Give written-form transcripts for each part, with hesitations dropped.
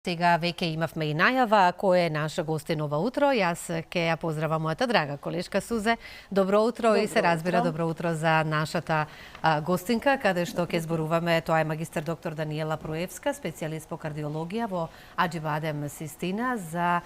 Сега веќе имавме и најава кој е наша гостин ова утро. Јас ќе ја поздравам мојата драга колешка Сузе. Добро утро и се разбира добро утро за нашата гостинка, каде што ќе зборуваме. Тоа е магистар доктор Даниела Проевска, специјалист по кардиологија во Аџибадем Систина за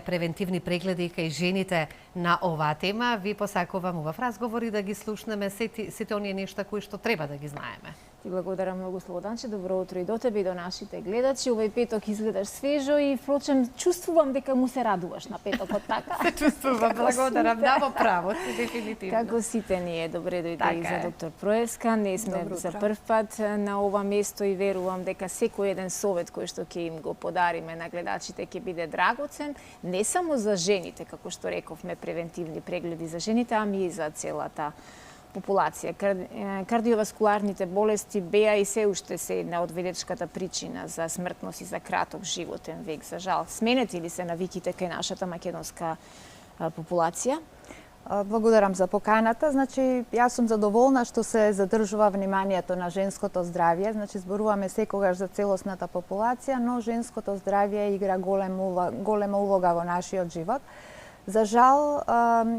превентивни прегледи кај жените на оваа тема. Ви посакувам убав разговор и да ги слушнеме сите оние нешта кои што треба да ги знаеме. Ти благодарам многу, Слободанче. Добро утро и до тебе и до нашите гледачи. Овој петок изгледаш свежо и впрочем чувствувам дека му се радуваш на петокот, така? Се чувствувам, благодарам, да, во право, дефинитивно. Како сите ние, добре дојде и за доктор Проевска. Не сме за прв пат на ова место и верувам дека секој еден совет кој што ќе им го подариме на гледачите ќе биде драгоцен, не само за жените, како што рековме, превентивни прегледи за жените, ами и за целата популација. Кардиоваскуларните болести беа и се уште се една од ведечката причина за смртност и за краток животен век, за жал. Сменети ли се навиките кај нашата македонска популација? Благодарам за поканата. Значи, јас сум задоволна што се задржува вниманието на женското здравје. Значи, зборуваме секогаш за целосната популација, но женското здравје игра голема улога во нашиот живот. За жал,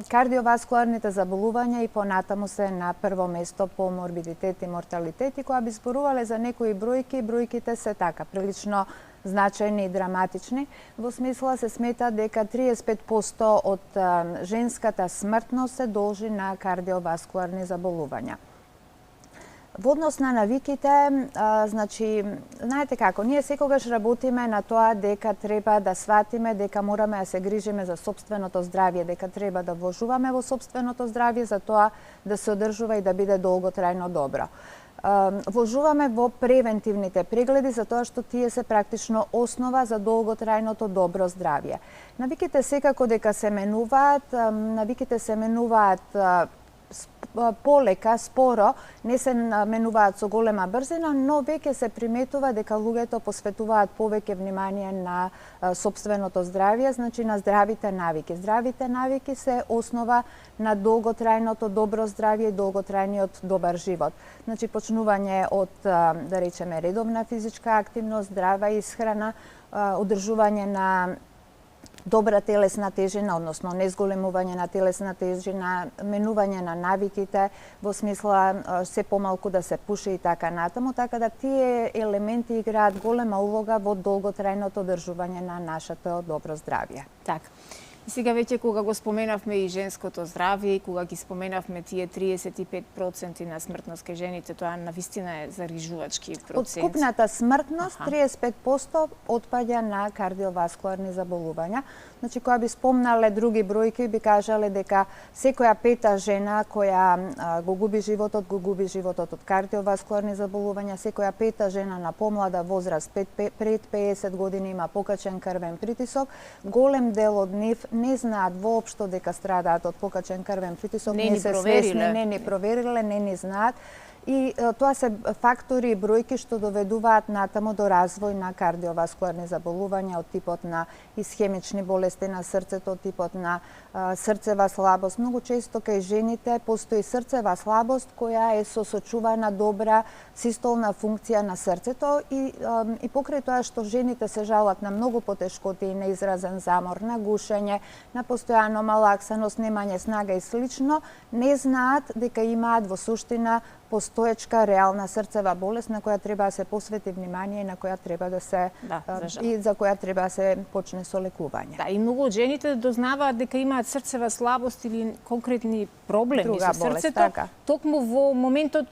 кардиоваскуларните заболувања и понатаму се на прво место по морбидитет и морталитет, и кога би зборувале за некои бројки, бројките се така прилично значајни и драматични. Во смисла се смета дека 35% од женската смртност се должи на кардиоваскуларни заболувања. Во однос на навиките, значи, знаете како, ние секогаш работиме на тоа дека треба да сватиме дека мораме да се грижиме за сопственото здравје, дека треба да вложуваме во сопственото здравје за тоа да се одржува и да биде долготрајно добро. Вложуваме во превентивните прегледи за тоа што тие се практично основа за долготрајното добро здравје. Навиките секако дека се менуваат, навиките се менуваат полека, споро, не се менуваат со голема брзина, но веќе се приметува дека луѓето посветуваат повеќе внимание на сопственото здравје, значи на здравите навики. Здравите навики се основа на долготрајното добро здравје и долготрајниот добар живот. Значи почнување од, да речеме, редовна физичка активност, здрава исхрана, одржување на добра телесна тежина, односно незголемување на телесна тежина, менување на навиките, во смисла се помалку да се пуши и така натаму, така да тие елементи играат голема улога во долготрајното одржување на нашето добро здравје. Така. И сега веќе кога го споменавме и женското здравје, и кога ги споменавме тие 35% на смртност кај жените, тоа навистина е зарижувачки процент. Од скупната смртност 35% отпаѓа на кардиоваскуларни заболувања. Значи, кога би спомнале други бројки, би кажале дека секоја пета жена која го губи животот од кардиоваскуларни заболувања, секоја пета жена на помлада возраст пред 50 години има покачен крвен притисок. Голем дел од нив не знаат воопшто дека страдаат од покачен крвен притисок, не се свесни, не ни провериле, не ни знаат. И тоа се фактори и бројки што доведуваат натаму до развој на кардиоваскуларни заболувања од типот на исхемични болести на срцето, од типот на срцева слабост. Многу често кај жените постои срцева слабост која е со сочувана добра систолна функција на срцето и покрај тоа што жените се жалат на многу потешкоти и неизразен замор, на гушење, на постојано малаксаност, немање снага и слично, не знаат дека имаат во суштина постоечка реална срцева болест на која треба да се посвети внимание и на која треба да се и за која треба да се почне со лекување. Да, и многу од жените дознаваат дека имаат срцева слабост или конкретни проблеми со срцето, така. Токму во моментот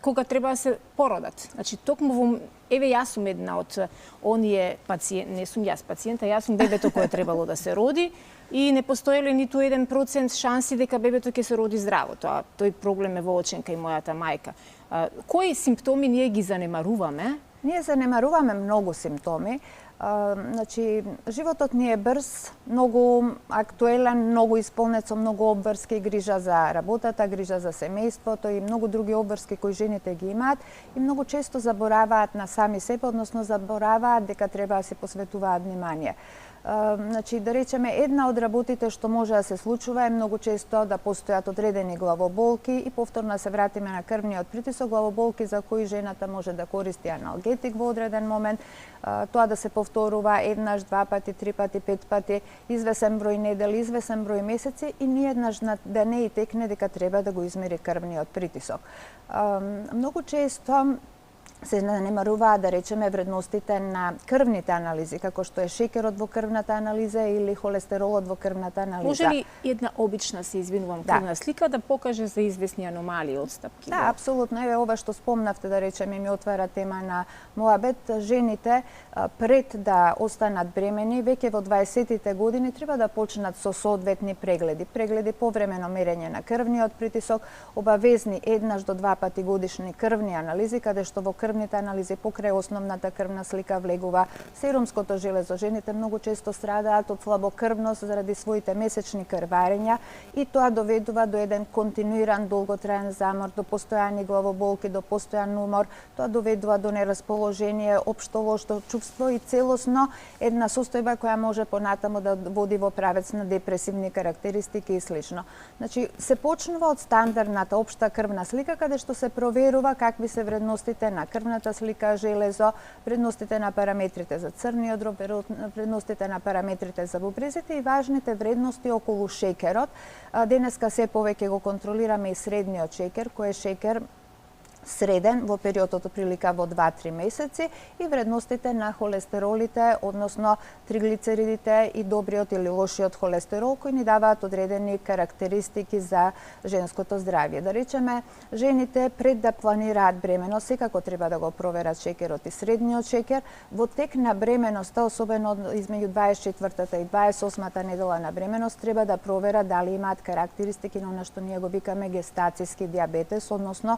кога треба да се породат. Значи токму во јас сум една од оние пациенти, не сум јас пациента, јас сум бебето кое требало да се роди и не постоеле ниту 1% шанси дека бебето ќе се роди здраво. Тој проблем е воочен кај мојата мајка. Кои симптоми ние ги занемаруваме? Ние занемаруваме многу симптоми. Значи, животот ни е брз, многу актуелен, многу исполнет со многу обврски, грижа за работата, грижа за семејството и многу други обврски кои жените ги имаат и многу често забораваат на сами себе, односно забораваат дека треба да се посветуваат внимание. Значи, да речеме, една од работите што може да се случува е многу често да постојат одредени главоболки и повторно се вратиме на крвниот притисок, главоболки за кои жената може да користи аналгетик во одреден момент, тоа да се повтори повторува еднаш, 2 пати, 3 пати, 5 пати, извесен број недели, извесен број месеци и ниеднаш да не и текне дека треба да го измери крвниот притисок. Многу често се занемаруваат, да речеме, вредностите на крвните анализи, како што е шекерот во крвната анализа или холестеролот во крвната анализа. Може ли една обична, се извинувам, крвна слика да покаже за известни аномалии, отстапки? Да, апсолутно. Еве ова што спомнавте, да речеме, ми отвара тема на моабет. Жените пред да останат бремени, веќе во 20-тите години треба да почнат со соодветни прегледи. Прегледи повремено мерење на крвниот притисок, обавезни еднаш до 2 пати годишни крвни анализи, каде што во крвните анализи покрај основната крвна слика влегува серумското железо. Жените многу често страдаат од слабокрвност заради своите месечни крварења и тоа доведува до еден континуиран долготраен замор, до постојани главоболки, до постојан умор. Тоа доведува до нерасположение, општо лошо чувство и целосно една состојба која може понатаму да води во правец на депресивни карактеристики и слично. Значи, се почнува од стандардната општа крвна слика, каде што се проверува какви се вредностите на крвната слика, железо, вредностите на параметрите за црниот дроб, вредностите на параметрите за бубрезите и важните вредности околу шекерот. Денеска се повеќе го контролираме и средниот шекер, кој е шекер среден во периодот од прилика во 2-3 месеци и вредностите на холестеролите, односно триглицеридите и добриот или лошиот холестерол, кои ни даваат одредени карактеристики за женското здравје. Да речеме, жените пред да планираат бременост, секако треба да го проверат шекерот и средниот шекер. Во тек на бременоста, особено измеѓу 24-та и 28-та недела на бременост, треба да проверат дали имаат карактеристики на она што ние го викаме гестацијски диабетес, односно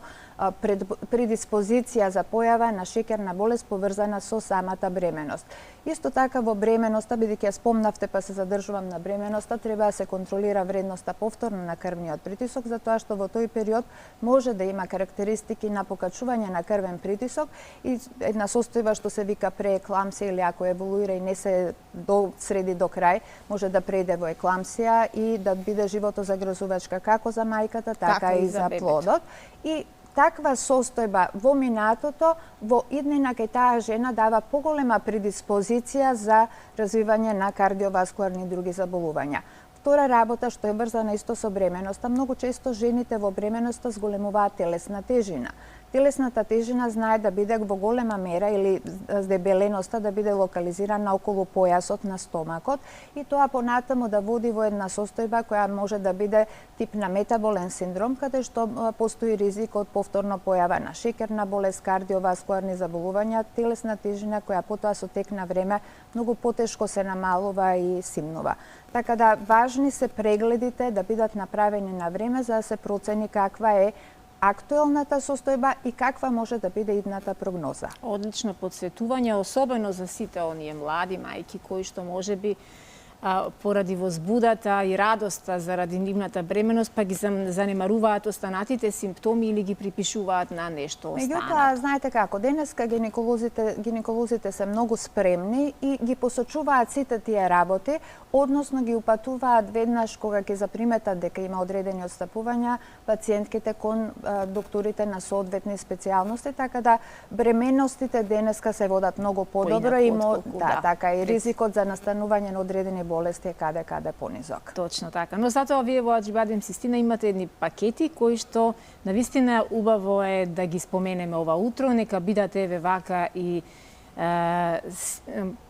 предиспозиција за појава на шекерна болест поврзана со самата бременост. Исто така во бременоста, бидејќи ја спомнавте па се задржувам на бременоста, треба да се контролира вредноста повторно на крвниот притисок, затоа што во тој период може да има карактеристики на покачување на крвен притисок и една состојба што се вика преекламсија или ако еволуира и не се среди до крај, може да преде во екламсија и да биде животозагрозувачка како за мајката, така и за плодот. И таква состојба во минатото, во иднина кај таа жена дава поголема предиспозиција за развивање на кардиоваскуларни и други заболувања. Втора работа што е врзана исто со бременоста, многу често жените во бременоста зголемуваат телесна тежина. Телесната тежина знае да биде во голема мера или дебеленоста да биде локализирана околу појасот на стомакот и тоа понатаму да води во една состојба која може да биде тип на метаболен синдром, каде што постои ризик од повторно појава на шекерна болест, кардиоваскуларни заболувања, телесна тежина која потоа со тек на време многу потешко се намалува и симнува. Така да важни се прегледите да бидат направени на време за да се процени каква е актуелната состојба и каква може да биде идната прогноза. Одлично подсетување, особено за сите оние млади мајки кои што можеби поради возбудата и радоста заради нивната бременост, па ги занемаруваат останатите симптоми или ги припишуваат на нешто останато. Меѓутоа, знаете како, денеска гинеколозите се многу спремни и ги посочуваат сите тие работи, односно ги упатуваат веднаш кога ќе заприметат дека има одредени отстапувања пациентките кон докторите на соодветни специјалности, така да бременностите денеска се водат многу подобро и така и ризикот за настанување на одредени болести е каде понизок. Точно така. Но затоа вие во Аџибадем Систина имате едни пакети кои што навистина убаво е да ги споменеме ова утро, нека бидат еве вака и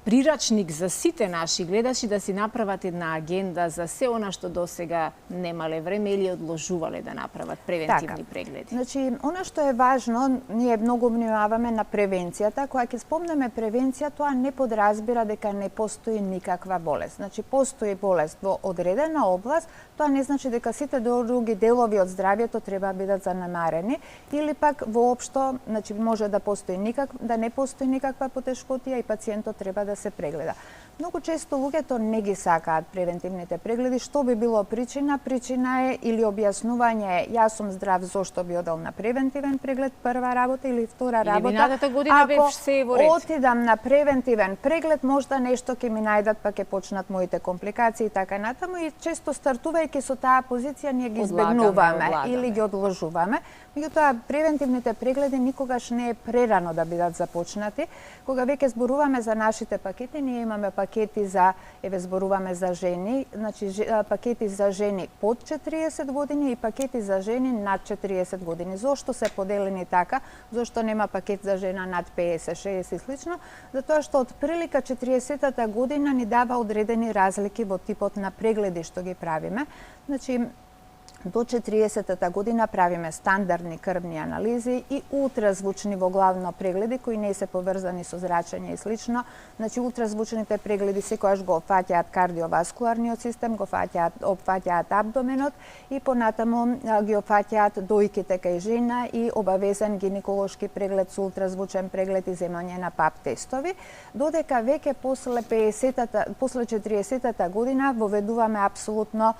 прирачник за сите наши гледачи да си направат една агенда за се она што досега немале време или одложувале да направат превентивни прегледи. Значи, она што е важно, ние многу внимаваме на превенцијата. Кога ќе спомнеме превенција, тоа не подразбира дека не постои никаква болест. Значи, постои болест во одредена област, тоа не значи дека сите други делови од здравјето треба да бидат занемарени или пак воопшто, значи може да не постои никаква потешкотија и пациентот треба да се прегледа. Многу често луѓето не ги сакаат превентивните прегледи. Што би било причина? Причина е или објаснување е јас сум здрав, зошто би одел на превентивен преглед, прва работа, или втора работа. Минатата година бев се во ред. Ако отидам на превентивен преглед, можда нешто ќе ми најдат, па ќе почнат моите компликации и така натаму и често стартувајќи со таа позиција ние ги избегнуваме или ги одложуваме. Меѓутоа превентивните прегледи никогаш не е прерано да бидат започнати. Кога веќе зборуваме за нашите пакети, ние имаме пакети за, зборуваме за жени, значи пакети за жени под 40 години и пакети за жени над 40 години. Зошто се поделени така? Зошто нема пакет за жена над 50, 60 и слично? Затоа што од прилика 40-та година ни дава одредени разлики во типот на прегледи што ги правиме. Значи, до 40-та година правиме стандардни крвни анализи и ултразвучни во главно прегледи кои не се поврзани со зрачење и слично. Значи ултразвучните прегледи секогаш го опфаќаат кардиоваскуларниот систем, го опфаќаат абдоменот и понатаму ги опфаќаат дојките кај жена и обавезен гинеколошки преглед со ултразвучен преглед и земање на пап тестови, додека веќе после 40-та година воведуваме апсолутно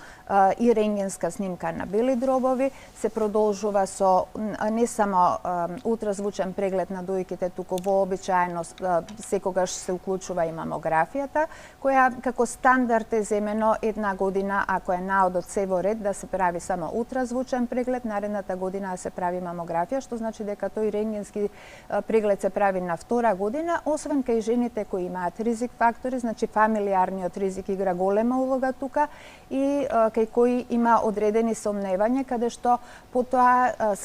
и рентгенска снимка на бели дробови, се продолжува со не само ултразвучен преглед на дојките, туку вообичаено секогаш се уклучува и мамографијата, која како стандард е земено една година, ако е наодот се во ред, да се прави само ултразвучен преглед, наредната година да се прави мамографија, што значи дека тој рентгенски преглед се прави на втора година, освен кај жените кои имаат ризик фактори, значи фамилиарниот ризик игра голема улога тука и кај кои има одредени сомневање, каде што потоа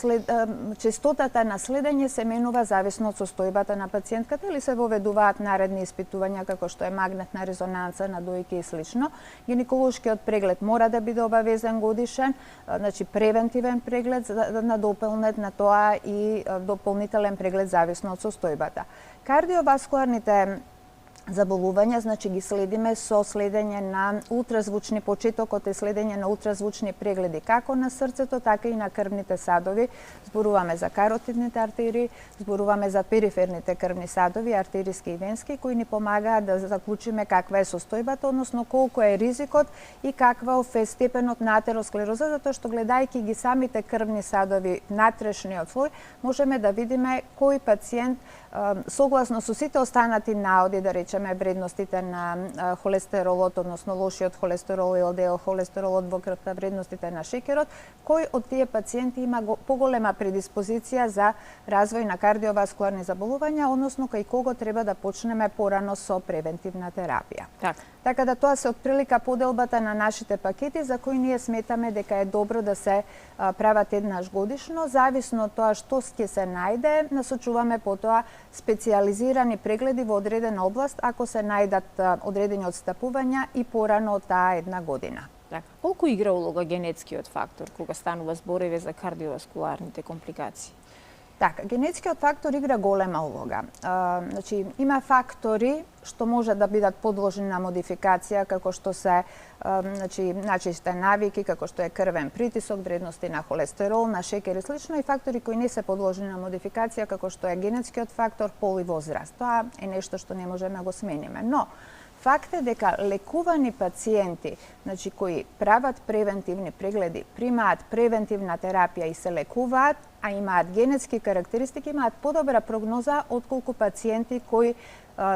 честотата на следење се менува зависно од состојбата на пациентката или се воведуваат наредни испитувања како што е магнетна резонанца на дојки и слично. Гинеколошкиот преглед мора да биде обавезен годишен, значи превентивен преглед на дополнет на тоа и дополнителен преглед зависно од состојбата. Кардиоваскуларните заболувања, значи ги следиме со следење на ултразвучни, почетокот е следење на ултразвучни прегледи како на срцето, така и на крвните садови. Зборуваме за каротидните артерии, зборуваме за периферните крвни садови, артериски и венски, кои ни помагаат да заклучиме каква е состојбата, односно колку е ризикот и каква е степенот на атеросклероза, затоа што гледајќи ги самите крвни садови, натрешниот слој, можеме да видиме кој пациент согласно со сите останати наоди, да речеме вредностите на холестеролот, односно лошиот холестерол и ЛДЛ холестеролот во крвта, вредностите на шеќерот, кој од тие пациенти има поголема предиспозиција за развој на кардиоваскуларни заболувања, односно кај кого треба да почнеме порано со превентивна терапија. Така да тоа се отприлика поделбата на нашите пакети за кои ние сметаме дека е добро да се прават еднаш годишно, зависно од тоа што ќе се најде, насочуваме потоа специјализирани прегледи во одредена област ако се најдат одредени отстапувања и порано од таа една година. Колку игра улога генетскиот фактор кога станува збориве за кардиоваскуларните компликации? Така, генетскиот фактор игра голема улога. Значи, има фактори што може да бидат подложени на модификација, како што се начисте навики, како што е крвен притисок, вредности на холестерол, на шеќер и слично, и фактори кои не се подложени на модификација, како што е генетскиот фактор, пол и возраст. Тоа е нешто што не можеме да го смениме. Но, факт е дека лекувани пациенти, значи кои прават превентивни прегледи, примаат превентивна терапија и се лекуваат, а имаат генетски карактеристики, имаат подобра прогноза отколку пациенти кои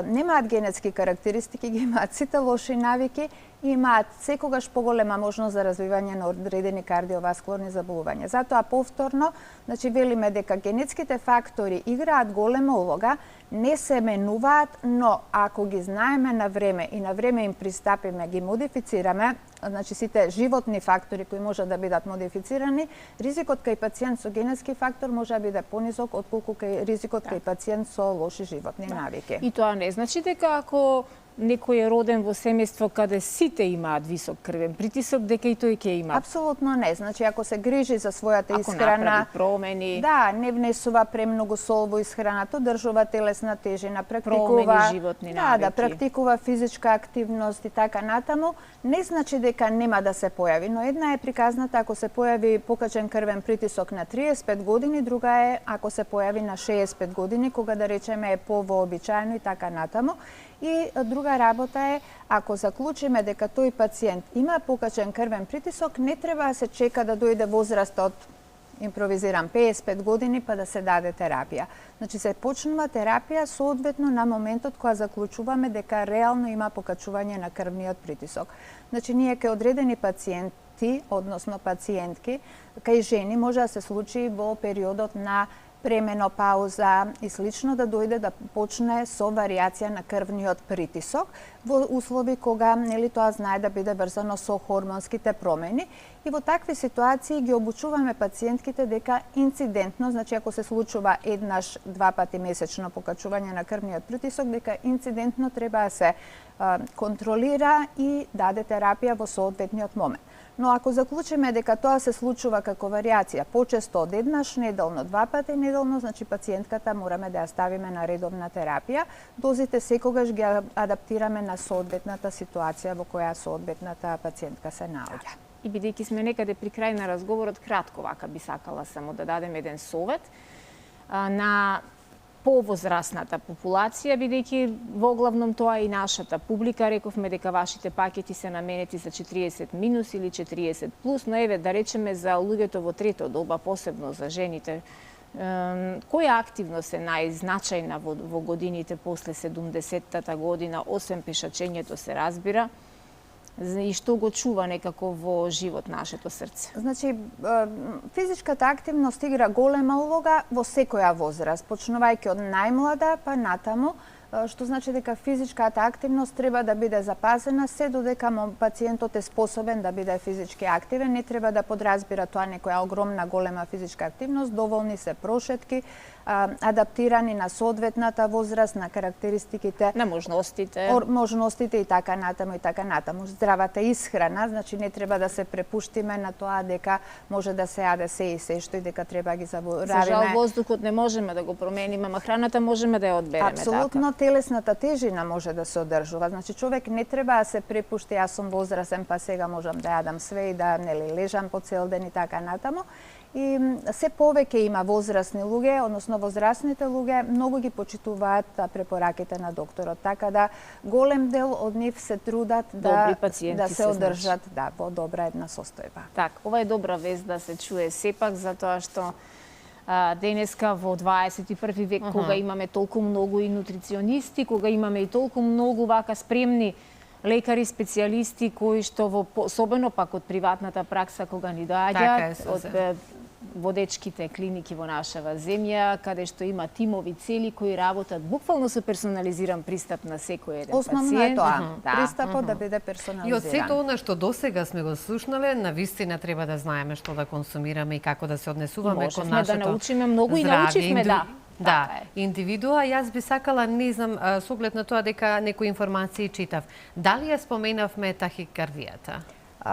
немаат генетски карактеристики, ги имаат сите лоши навики и имаат секогаш поголема можност за развивање на одредени кардиоваскуларни заболувања. Затоа повторно, значи велиме дека генетските фактори играат голема улога, не се менуваат, но ако ги знаеме на време и на време им пристапиме, ги модифицираме, значи сите животни фактори кои може да бидат модифицирани, ризикот кај пациент со генетски фактор може да биде понизок отколку кај ризикот кај пациент со лоши животни навики. И тоа не значи дека ако некој е роден во семејство каде сите имаат висок крвен притисок, дека и тој ќе има. Апсолутно не. Значи, ако се грижи за својата исхрана, ако направи промени, да, не внесува премногу сол во исхраната, одржува телесна тежина, практикува животни навики, да практикува физичка активност и така натаму, не значи дека нема да се појави, но една е приказната ако се појави покачен крвен притисок на 35 години, друга е ако се појави на 65 години, кога да речеме е повообичаено и така натаму. И друга работа е, ако заклучиме дека тој пациент има покачен крвен притисок, не треба да се чека да дојде возрастот, импровизирам, 55 години па да се даде терапија. Значи се почнува терапија соодветно на моментот кога заклучуваме дека реално има покачување на крвниот притисок. Значи ние кај одредени пациенти, односно пациентки, кај жени може да се случи во периодот на пременопауза и слично, да дојде да почне со варијација на крвниот притисок во услови кога тоа знае да биде врзано со хормонските промени. И во такви ситуации ги обучуваме пациентките дека инцидентно, значи ако се случува еднаш, два пати месечно покачување на крвниот притисок, дека инцидентно треба да се контролира и даде терапија во соодветниот момент. Но ако заклучиме дека тоа се случува како варијација почесто од еднаш неделно, два пати неделно, значи пациентката мораме да ја ставиме на редовна терапија. Дозите секогаш ги адаптираме на соодветната ситуација во која соодветната пациентка се наоѓа. И бидејќи сме некаде при крај на разговорот, кратко вака би сакала само да дадем еден совет на повозрасната популација, бидејќи во главном тоа и нашата публика, рековме дека вашите пакети се наменети за 40 минус или 40 плюс, но еве да речеме за луѓето во трето доба, посебно за жените, која активност е најзначајна во годините после 70-та година, освен пешачењето се разбира, и што го чува некако во живот нашето срце? Значи, физичката активност игра голема улога во секоја возраст, почнувајќи од најмлада па натаму, што значи дека физичката активност треба да биде запазена се додека пациентот е способен да биде физички активен. Не треба да подразбира тоа некоја огромна голема физичка активност, доволни се прошетки, адаптирани на соодветната возраст, на карактеристиките, на можностите и така натаму. Здравата исхрана, значи не треба да се препуштиме на тоа дека може да се јаде се и се што и дека треба ги заборавиме. За жал воздухот не можеме да го промениме, ама храната можеме да ја одбереме. Апсолутно, телесната тежина може да се одржува. Значи човек не треба да се препушти, јас сум возрасен па сега можам да јадам све и да лежам по цел ден и така натаму. И се повеќе има возрасни луѓе, односно возрастните луѓе, многу ги почитуваат препораките на докторот, така да голем дел од нив се трудат да се одржат во добра една состојба. Така, ова е добра вест да се чуе сепак, затоа што денеска во 21 век, кога имаме толку многу и нутриционисти, кога имаме и толку многу вака спремни лекари, специјалисти кои што особено пак од приватната пракса кога ни доаѓаат од водечките клиники во нашава земја, каде што има тимови цели кои работат буквално со персонализиран пристап на секој еден пациент. Основно е тоа, пристапот да биде персонализиран. И од сето она што досега сме го слушнале, навистина треба да знаеме што да консумираме и како да се однесуваме кон нашето да научиме многу и научивме, Да, индивидуа, јас би сакала, не знам, со оглед на тоа дека некои информации читав. Дали ја споменавме тахикардијата?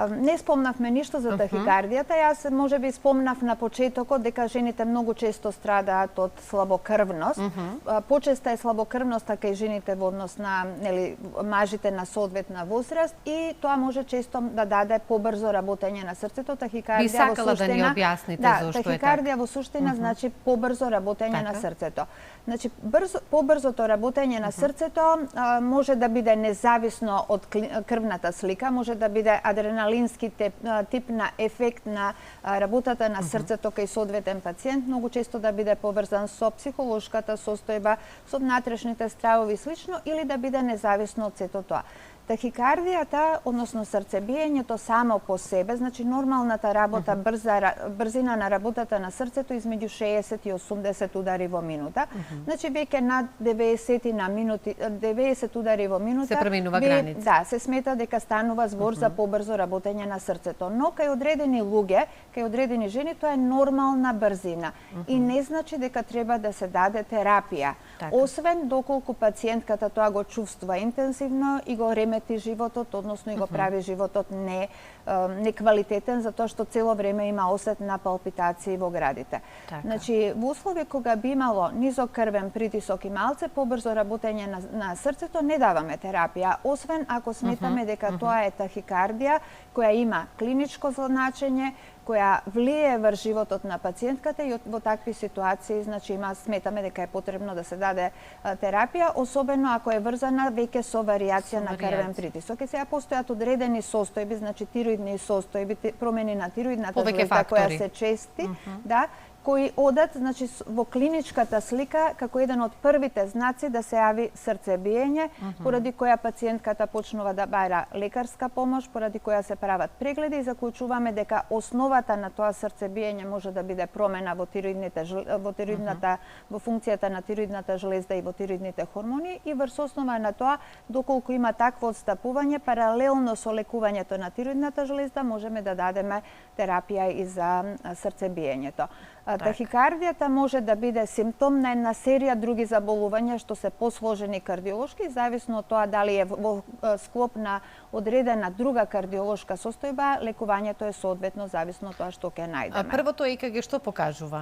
Не спомнавме ништо за тахикардијата. Јас може би спомнав на почетокот дека жените многу често страдаат од слабокрвност. Почеста е слабокрвноста кај жените во однос на мажите на соодветна возраст и тоа може често да даде побрзо работење на срцето. Би сакала да ни објасните зошто е така. Тахикардија во суштина значи побрзо работење на срцето. Значи, побрзото работење на срцето може да биде независно од крвната слика, може да биде адреналински тип на ефект на работата на срцето кај соодветен пациент, многу често да биде поврзан со психолошката состојба, со внатрешните стравови и слично, или да биде независно од сето тоа. Тахикардијата, односно срцебиењето само по себе, значи нормалната работа, брзина на работата на срцето измеѓу 60 и 80 удари во минута. Значи веќе над 90 удари во минута се преминува граница. Да, се смета дека станува збор за побрзо работење на срцето, но кај одредени луѓе, кај одредени жени тоа е нормална брзина и не значи дека треба да се даде терапија. Освен доколку пациентката тоа го чувствува интензивно и го ремети животот, односно и го прави животот неквалитетен, затоа што цело време има осет на палпитации во градите. Значи, во услови кога би имало низок крвен притисок и малце побрзо работење на срцето, не даваме терапија, освен ако сметаме дека тоа е тахикардија која има клиничко значење, која влие врз животот на пациентката и во такви ситуации, значи сметаме дека е потребно да се даде терапија, особено ако е врзана веќе со варијација на крвен притисок. И сега постојат одредени состојби, значи тироидни состојби, промени на тироидната жлезда која се чести, кои одат, значи, во клиничката слика како еден од првите знаци да се јави срцебиење, поради која пациентката почнува да бара лекарска помош, поради која се прават прегледи и заклучуваме дека основата на тоа срцебиење може да биде промена во во функцијата на тироидната железда и во тироидните хормони и врз основа на тоа, доколку има такво отстапување, паралелно со лекувањето на тироидната железда, можеме да дадеме терапија и за срцебиењето. Тахикардијата може да биде симптом на една серија други заболувања што се посложени кардиолошки, зависно од тоа дали е во склоп на одредена друга кардиолошка состојба, лекувањето е соодветно зависно од тоа што ќе најдеме. Првото ЕКГ што покажува?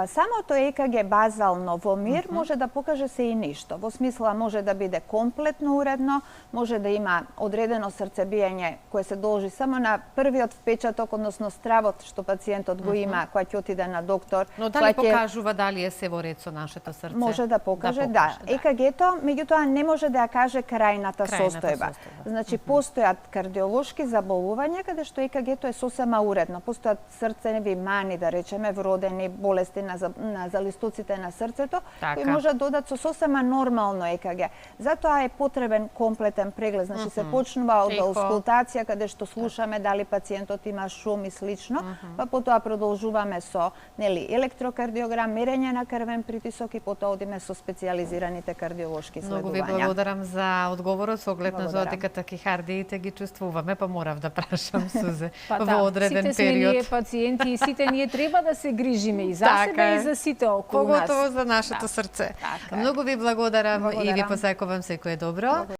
Самото ЕКГ базално во мир може да покаже се и ништо. Во смисла може да биде комплетно уредно, може да има одредено срцебиење кое се должи само на првиот впечаток, односно стравот што пациентот го има кога ќе отиде на доктор. Но дали покажува дали е се во ред со нашето срце? Може да покаже, да. ЕКГ-то, меѓутоа не може да ја каже крајната состојба. Значи постојат кардиолошки заболувања каде што ЕКГ-то е сосема уредно. Постојат срцеви мани, да речеме, вродени болести на залистуците на срцето, кои може да додат со сосема нормално ЕКГ. Затоа е потребен комплетен преглед. Значи се почнува од аускултација, каде што слушаме дали пациентот има шум и слично, па потоа продолжуваме со електрокардиограм, мерење на крвен притисок и потоа одиме со специализираните кардиолошки следувања. Многу ви благодарам за одговорот, со оглед на тоа дека тахикардиите ги чувствуваме, па морав да прашам, Сузе, во одреден период. Сите сме ние пациенти и сите ние треба да се грижиме и за себе и за сите околу нас. Поготово за нашето срце. Многу ви благодарам и ви посакувам секое добро.